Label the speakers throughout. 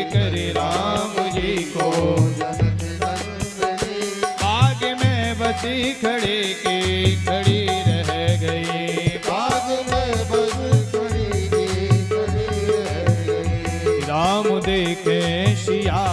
Speaker 1: कर राम जी को बाग में बसी खड़ी की खड़ी रह गई,
Speaker 2: बाग में बस खड़ी की खड़ी रह गई।
Speaker 1: राम देखे सिया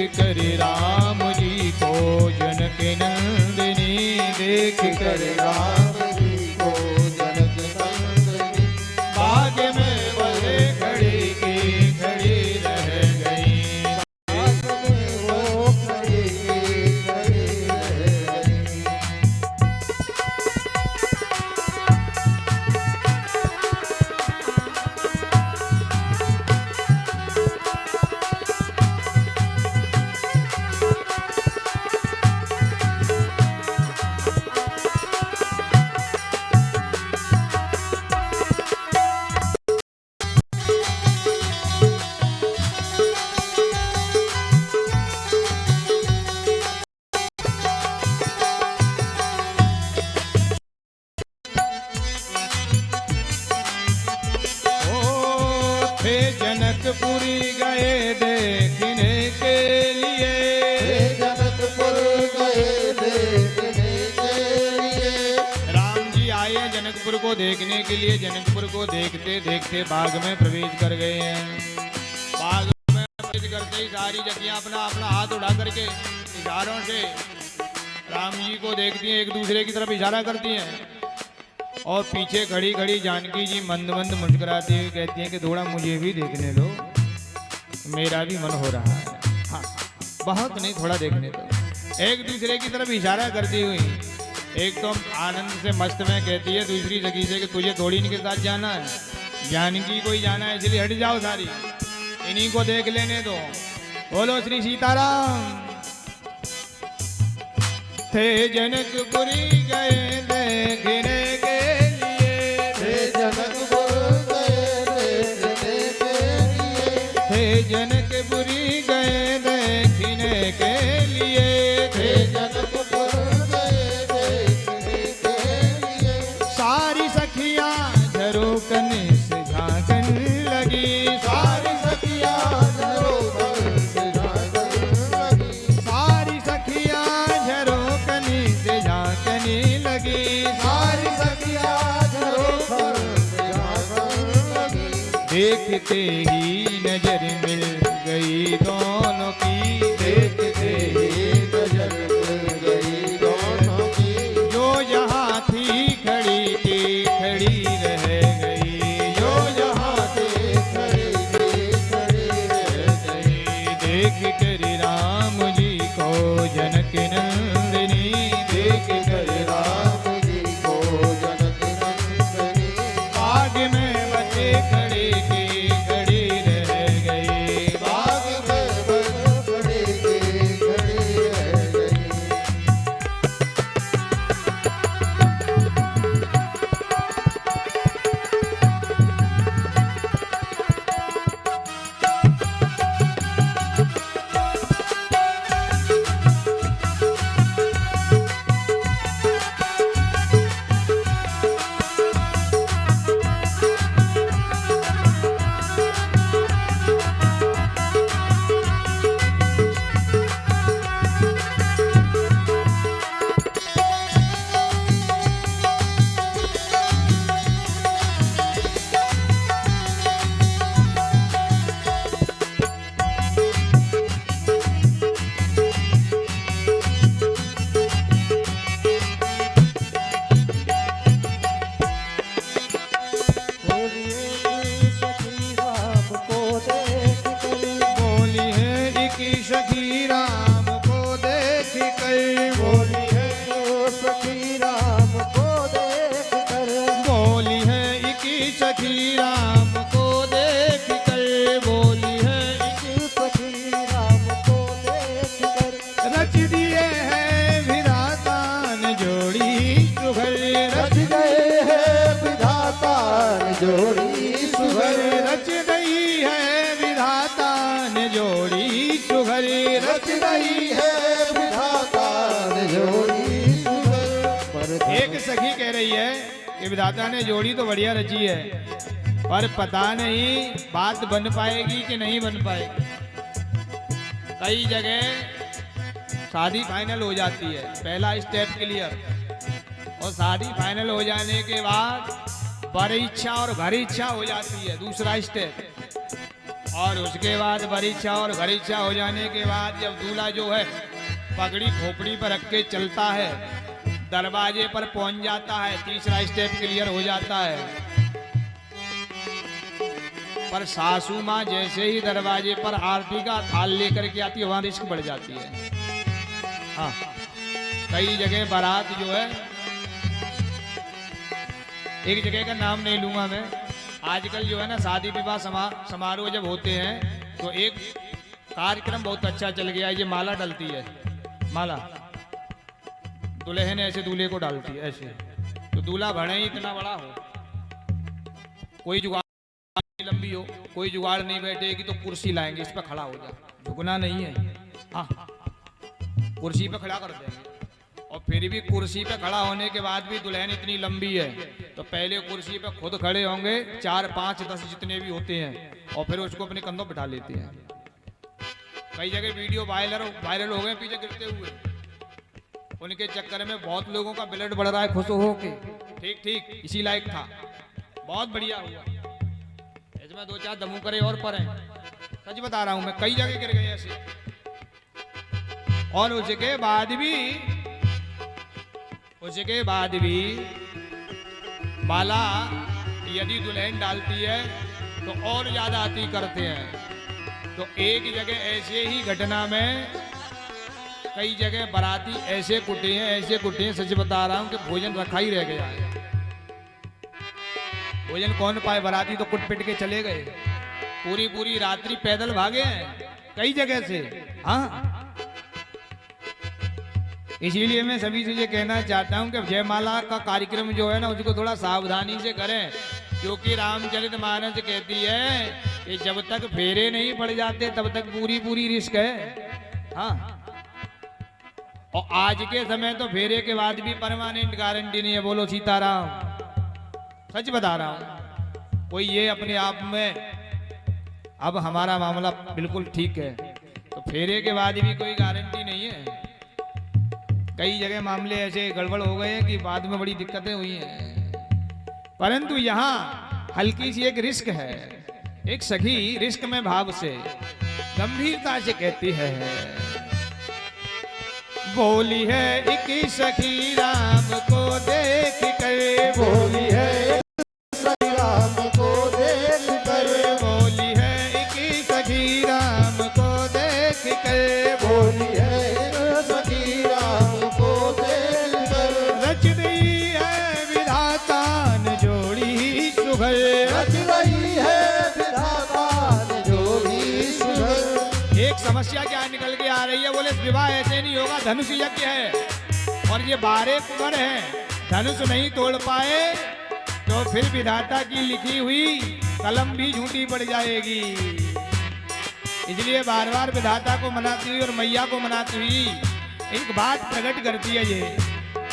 Speaker 1: कर राम जी को जनक नंदिनी, देख कर
Speaker 2: राम जी को जनक नंदिनी,
Speaker 1: बाग में बसे खड़ी की खड़ी रह गई,
Speaker 2: बाग में वो खड़ी की खड़ी रह गई।
Speaker 1: जनकपुरी गए देखने के लिए,
Speaker 2: जनकपुर गए देखने के लिए।
Speaker 1: राम जी आए जनकपुर को देखने के लिए। जनकपुर को देखते देखते बाग में प्रवेश कर गए हैं। बाग में प्रवेश करते ही सारी जतियां अपना अपना हाथ उठा करके इशारों से राम जी को देखती हैं, एक दूसरे की तरफ इशारा करती हैं। और पीछे खड़ी खड़ी जानकी जी मंद मंद मुस्कुराती हुई कहती हैं कि थोड़ा मुझे भी देखने लो, मेरा भी मन हो रहा है। हाँ, बहुत नहीं, थोड़ा देखने दो। एक दूसरे की तरफ इशारा करती हुई एक तो आनंद से मस्त में कहती है दूसरी सखी से कि तुझे थोड़ी इनके साथ जाना है, जानकी को ही जाना है, इसलिए हट जाओ सारी, इन्हीं को देख लेने दो। बोलो श्री सीताराम। थे जनकपुरी गए देखने के लिए,
Speaker 2: थे जनकपुर गए देखने के लिए।
Speaker 1: थे जनकपुरी गए देखने के लिए,
Speaker 2: थे जनकपुर गए देखने के लिए।
Speaker 1: सारी सखियां झरोकन से झांकन लगी,
Speaker 2: सारी सखियां झरोकन से झांकन लगी।
Speaker 1: सारी सखियां झरोकन से झांकने लगी,
Speaker 2: सारी सखियां झरोकन से झांकन लगी।
Speaker 1: देखते ही नजर मिल गई दोनों की,
Speaker 2: देखते ही नजर मिल गई दोनों की।
Speaker 1: जो यहाँ थी खड़ी की खड़ी रह गई,
Speaker 2: जो यहाँ थे खड़ी थी खड़ी रह गई।
Speaker 1: देख कर राम जी को जनक नंदिनी,
Speaker 2: देख कर राम जी को जनक नंदिनी।
Speaker 1: बाग में बसे खड़ी की खड़ी रह गई,
Speaker 2: बाग में बस खड़ी की खड़ी रह गई।
Speaker 1: बोली है एक सखी राम को देख कर,
Speaker 2: बोली है जो सखी राम को देख कर।
Speaker 1: बोली है एक सखी राम को देख कर, बोली है
Speaker 2: एक सखी राम को देख कर।
Speaker 1: रच दिए है विधाता ने जोड़ी सुघर,
Speaker 2: रच गए हैं विधाता ने जोड़ी
Speaker 1: सुघर
Speaker 2: सुघर।
Speaker 1: रच गई है रही है कि विधाता ने जोड़ी तो बढ़िया रची है, पर पता नहीं बात बन पाएगी कि नहीं बन पाएगी। कई जगह शादी फाइनल हो जाती है, पहला स्टेप क्लियर, और शादी फाइनल हो जाने के बाद वर इच्छा और घर इच्छा हो जाती है, दूसरा स्टेप। और उसके बाद वर इच्छा और घर इच्छा हो जाने के बाद जब दूल्हा जो है पगड़ी खोपड़ी पर रख के चलता है, दरवाजे पर पहुंच जाता है, तीसरा स्टेप क्लियर हो जाता है। पर सासू माँ जैसे ही दरवाजे पर आरती का थाल लेकर के आती है, वहां रिस्क बढ़ जाती है। हाँ, कई जगह बारात जो है, एक जगह का नाम नहीं लूंगा मैं, आजकल जो है ना शादी विवाह समारोह जब होते हैं तो एक कार्यक्रम बहुत अच्छा चल गया है, ये माला डलती है। माला दुल्हन ऐसे दूल्हे को डालती है ऐसे, तो दूल्हा भले ही इतना बड़ा हो, कोई जुगाड़ लंबी हो, कोई जुगाड़ नहीं बैठेगी तो कुर्सी लाएंगे, इस पर खड़ा हो जा, झुकना नहीं है। हाँ, कुर्सी पे खड़ा कर देंगे। और फिर भी कुर्सी पे खड़ा होने के बाद भी दुल्हन इतनी लंबी है तो पहले कुर्सी पे खुद खड़े होंगे, 4, 5, 10 जितने भी होते हैं, और फिर उसको अपने कंधों बिठा लेते हैं। कई जगह वीडियो वायरल हो गए पीछे गिरते हुए, उनके चक्कर में बहुत लोगों का ब्लड बढ़ रहा है खुश हो के। ठीक ठीक, इसी लायक था, बहुत बढ़िया हुआ। इसमें 2-4 दमू करे और पर हैं, सच बता रहा हूं मैं, कई जगह गिर गए ऐसे। और उसके बाद भी माला यदि दुल्हन डालती है तो और ज्यादा अति करते हैं। तो एक जगह ऐसे ही घटना में कई जगह बाराती ऐसे कुटे हैं, सच बता रहा हूं कि भोजन रखा ही रह गया है। भोजन कौन पाए, बाराती तो कुट पिट के चले गए, पूरी रात्रि पैदल भागे हैं कई जगह से। हाँ, इसीलिए मैं सभी से ये कहना चाहता हूं कि जयमाला का कार्यक्रम जो है ना उसको थोड़ा सावधानी से करें, क्योंकि रामचरितमानस कहती है कि जब तक फेरे नहीं पड़ जाते तब तक पूरी रिस्क है। हाँ, और आज के समय तो फेरे के बाद भी परमानेंट गारंटी नहीं है। बोलो सीताराम, सच बता रहा हूं। कोई ये अपने आप में, अब हमारा मामला बिल्कुल ठीक है तो फेरे के बाद भी कोई गारंटी नहीं है। कई जगह मामले ऐसे गड़बड़ हो गए हैं कि बाद में बड़ी दिक्कतें हुई हैं, परंतु यहाँ हल्की सी एक रिस्क है। एक सखी रिस्क में भाव से गंभीरता से कहती है, बोली है एक सखी राम को देख कर,
Speaker 2: बोली है सखी राम को देख कर,
Speaker 1: बोली है एक सखी राम को देख कर,
Speaker 2: बोली है सखी राम को देख कर,
Speaker 1: रच रही है विधाता ने जोड़ी सुघर,
Speaker 2: रच रही है विधाता ने जोड़ी सुघर।
Speaker 1: एक समस्या क्या निकल के आ रही है, बोले विवाह ऐसे नहीं होगा, धनुष यज्ञ है और ये 12 कुंवर हैं, धनुष नहीं तोड़ पाए तो फिर विधाता की लिखी हुई कलम भी झूठी पड़ जाएगी। इसलिए बार बार विधाता को मनाती हुई और मैया को मनाती हुई एक बात प्रकट करती है ये,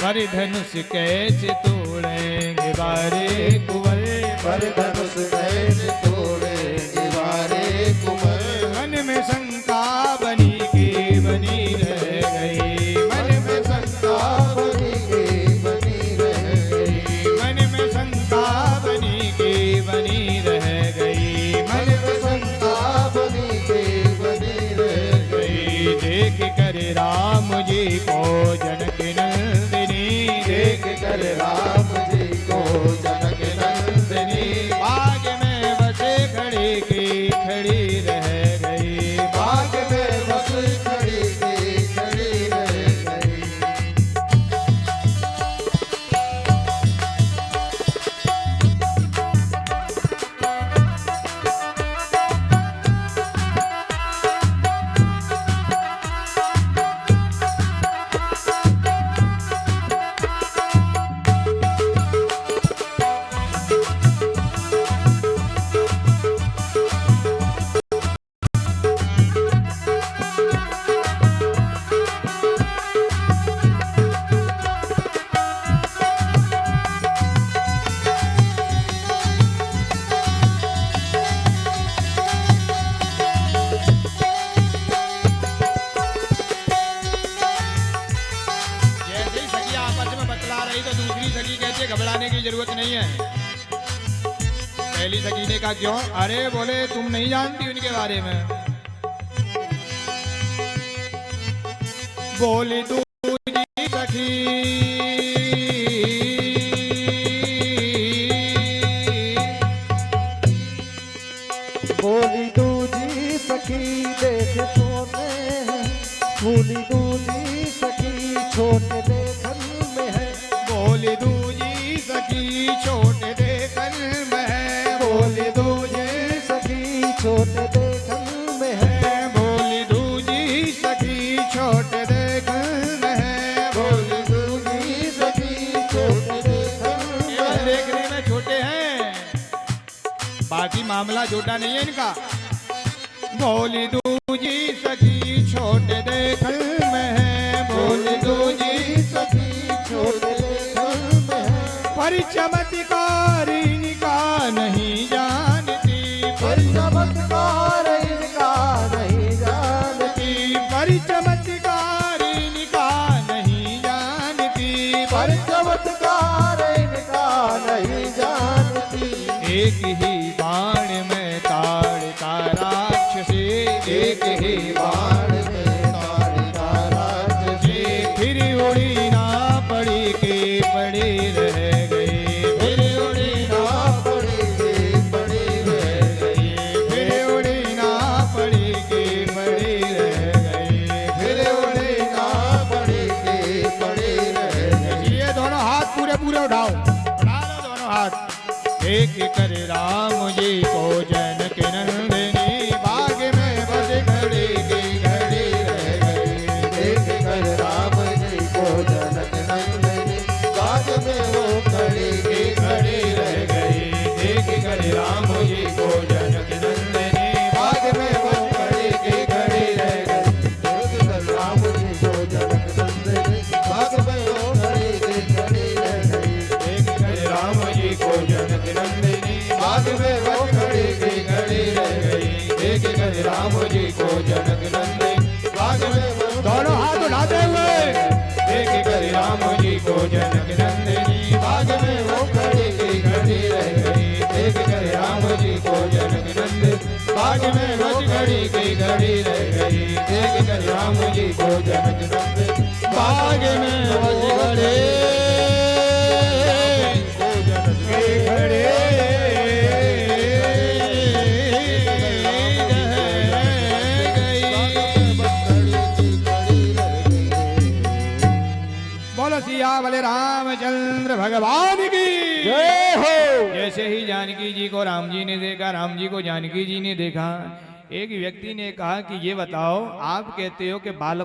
Speaker 1: पर धनुष कैसे तोड़ेंगे 12 कुंवर,
Speaker 2: पर धनुष कैसे तोड़ेंगे 12 कुंवर,
Speaker 1: मन में शंका बनी की बनी रह गई, मन में शंका
Speaker 2: बनी के बनी रह गई,
Speaker 1: मन में शंका बनी की बनी रह गई, मन में
Speaker 2: शंका बनी के बनी रह
Speaker 1: गई। देख कर राम जी को जनक नंदिनी,
Speaker 2: देख कर राम जी को जनक नंदिनी,
Speaker 1: बाग में बसे खड़ी की खड़ी रह गई,
Speaker 2: बाग में बस खड़ी की खड़ी रह गई।
Speaker 1: जरूरत नहीं है। पहली सखी ने कहा क्यों? अरे बोले तुम नहीं जानती उनके बारे में। बोली दूजी सखी
Speaker 2: बोली दूजी सखी देख सोने हैं, बोली दूजी सखी छोटे देखन में है,
Speaker 1: बोली दूजी सखी छोटे देखन में है,
Speaker 2: बोली दूजी सखी छोटे देखन में है,
Speaker 1: बोली दूजी सखी छोटे देखन में है,
Speaker 2: बोली दूजी सखी छोटे देखन में
Speaker 1: केवल
Speaker 2: है।
Speaker 1: देखने में छोटे हैं, बाकी मामला छोटा नहीं है इनका। बोली दूजी सखी छोटे देखन में है, बोली दूजी
Speaker 2: सखी छोटे देखन में है,
Speaker 1: पर चमत्कार इनका नहीं जानती,
Speaker 2: पर चमत्कार इनका नहीं जानती,
Speaker 1: पर चमत्कार इनका नहीं जानती,
Speaker 2: पर चमत्कार इनका नहीं जानती।
Speaker 1: एक ही बाण में ताड़ता राक्षसी, एक ही बाण
Speaker 2: बाण में ताड़ता राक्षसी,
Speaker 1: फिर उड़ी ना पड़ी के पड़ी रह गई, फिर उड़ी ना
Speaker 2: पड़ी के पड़ी रह गई,
Speaker 1: फिर उड़ी ना पड़ी के पड़ी रह गई,
Speaker 2: फिर उड़ी ना पड़ी के पड़ी रह गई।
Speaker 1: ये दोनों हाथ पूरे पूरे उठाओ, उठा लो दोनों हाथ। एक कर राम जी को जनक नंदिनी, बाग में बस घड़ी की घड़ी रह गई,
Speaker 2: देख कर राम जी को जनक नंदिनी, बाग में वो खड़ी की खड़ी रह गई,
Speaker 1: देख कर राम जी को जनक नंदिनी,
Speaker 2: बाग में वो खड़ी की खड़ी रह गई, देख कर राम जी को जनक नंदिनी, बाग में वो खड़ी की खड़ी रह गई,
Speaker 1: देख कर राम जी को जनक नंदिनी,
Speaker 2: बाग में वो खड़ी की खड़ी रह गई,
Speaker 1: देख कर राम जी को जनक नंदिनी,
Speaker 2: बाग में वो
Speaker 1: दोनों हाथ उठाते हुए देख कर राम जी को जनक नंदिनी,
Speaker 2: बाग में वो खड़ी की खड़ी रह गई,
Speaker 1: देख कर राम जी को जनक नंदिनी, बाग में बस घड़ी की घड़ी रह गई, देख कर राम जी को जनक नंदिनी, बाग में बस घड़ी की घड़ी बोलो सिया बोले रामचंद्र भगवान की
Speaker 2: जय हो।
Speaker 1: जैसे ही जानकी जी को राम जी ने देखा, राम जी को जानकी जी ने देखा, एक व्यक्ति ने कहा कि ये बताओ, आप कहते हो कि बालक